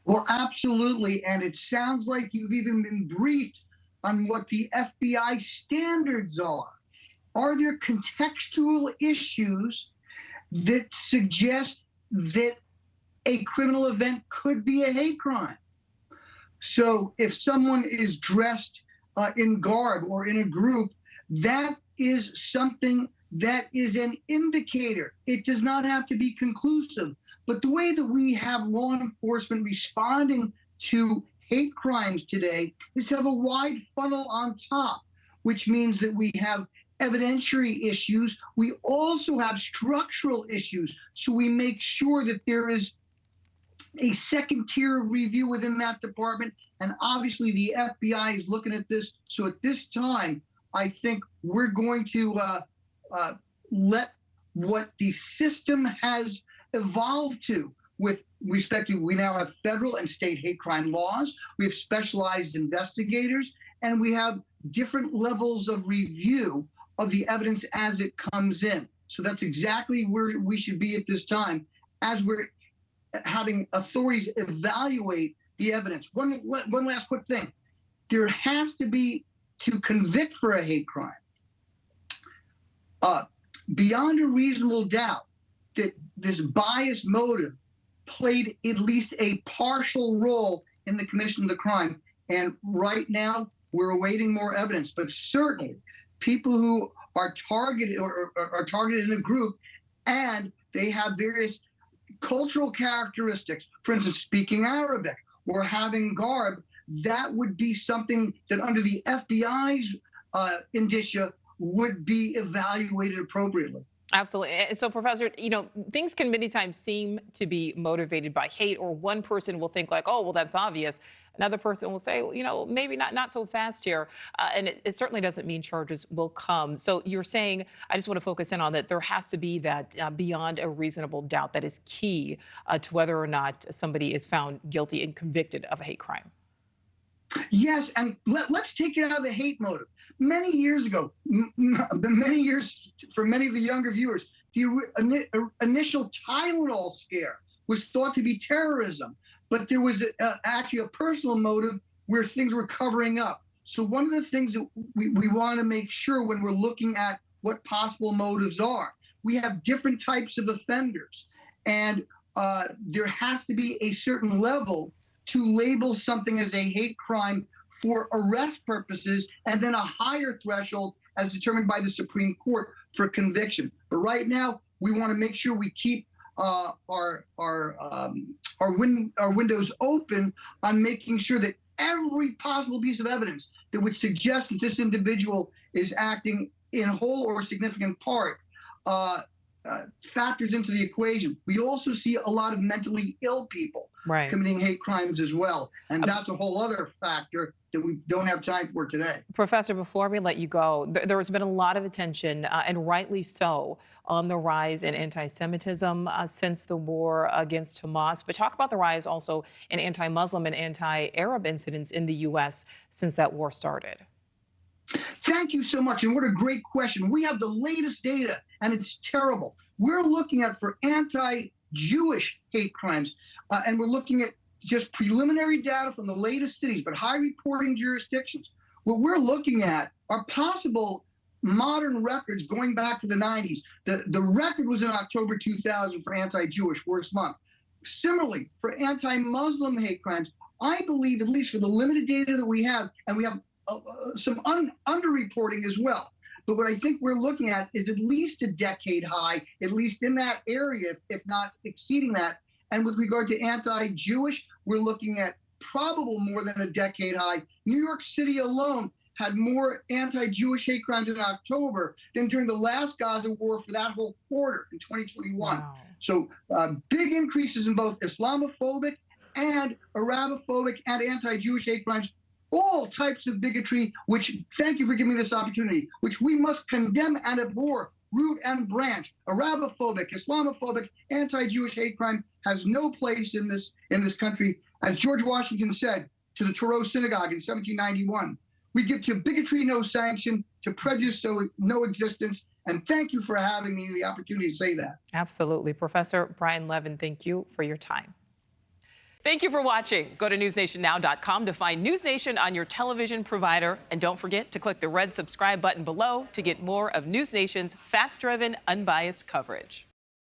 Well, absolutely. And it sounds like you've even been briefed on what the FBI standards are. Are there contextual issues that suggest that a criminal event could be a hate crime? So if someone is dressed in garb or in a group, that is something that is an indicator. It does not have to be conclusive. But the way that we have law enforcement responding to hate crimes today is to have a wide funnel on top, which means that we have evidentiary issues. We also have structural issues. So we make sure that there is a second tier of review within that department. And obviously the FBI is looking at this. So at this time, I think we're going to let what the system has evolved to with respect to, we now have federal and state hate crime laws, we have specialized investigators, and we have different levels of review of the evidence as it comes in. So that's exactly where we should be at this time as we're having authorities evaluate the evidence. One last quick thing. There has to be, to convict for a hate crime, beyond a reasonable doubt that this biased motive played at least a partial role in the commission of the crime. And right now, we're awaiting more evidence. But certainly, people who are targeted or are targeted in a group and they have various cultural characteristics, for instance, speaking Arabic or having garb, that would be something that under the FBI's indicia would be evaluated appropriately. Absolutely. So, Professor, things can many times seem to be motivated by hate, or one person will think like, oh, well, that's obvious. Another person will say, well, maybe not so fast here. And it certainly doesn't mean charges will come. So you're saying, I just want to focus in on that there has to be that beyond a reasonable doubt that is key to whether or not somebody is found guilty and convicted of a hate crime. Yes, and let's take it out of the hate motive. Many years ago, for many of the younger viewers, the initial Tylenol scare was thought to be terrorism, but there was actually a personal motive where things were covering up. So one of the things that we want to make sure when we're looking at what possible motives are, we have different types of offenders, and there has to be a certain level to label something as a hate crime for arrest purposes, and then a higher threshold as determined by the Supreme Court for conviction. But right now, we want to make sure we keep our windows open on making sure that every possible piece of evidence that would suggest that this individual is acting in whole or significant part factors into the equation. We also see a lot of mentally ill people committing hate crimes as well. And that's a whole other factor that we don't have time for today. Professor, before we let you go, there has been a lot of attention, and rightly so, on the rise in anti-Semitism since the war against Hamas. But talk about the rise also in anti-Muslim and anti-Arab incidents in the U.S. since that war started. Thank you so much. And what a great question. We have the latest data, and it's terrible. We're looking at for anti-Jewish hate crimes, and we're looking at just preliminary data from the latest cities, but high reporting jurisdictions. What we're looking at are possible modern records going back to the 90s. The record was in October 2000 for anti-Jewish, worst month. Similarly, for anti-Muslim hate crimes, I believe, at least for the limited data that we have, and we have some underreporting as well. But what I think we're looking at is at least a decade high, at least in that area, if not exceeding that. And with regard to anti-Jewish, we're looking at probable more than a decade high. New York City alone had more anti-Jewish hate crimes in October than during the last Gaza war for that whole quarter in 2021. Wow. So big increases in both Islamophobic and Arabophobic and anti-Jewish hate crimes, all types of bigotry, which, thank you for giving me this opportunity, which we must condemn and abhor, root and branch. Arabophobic, Islamophobic, anti-Jewish hate crime has no place in this country. As George Washington said to the Thoreau Synagogue in 1791, we give to bigotry no sanction, to prejudice no existence. And thank you for having me the opportunity to say that. Absolutely. Professor Brian Levin, thank you for your time. Thank you for watching. Go to newsnationnow.com to find News Nation on your television provider. And don't forget to click the red subscribe button below to get more of News Nation's fact-driven, unbiased coverage.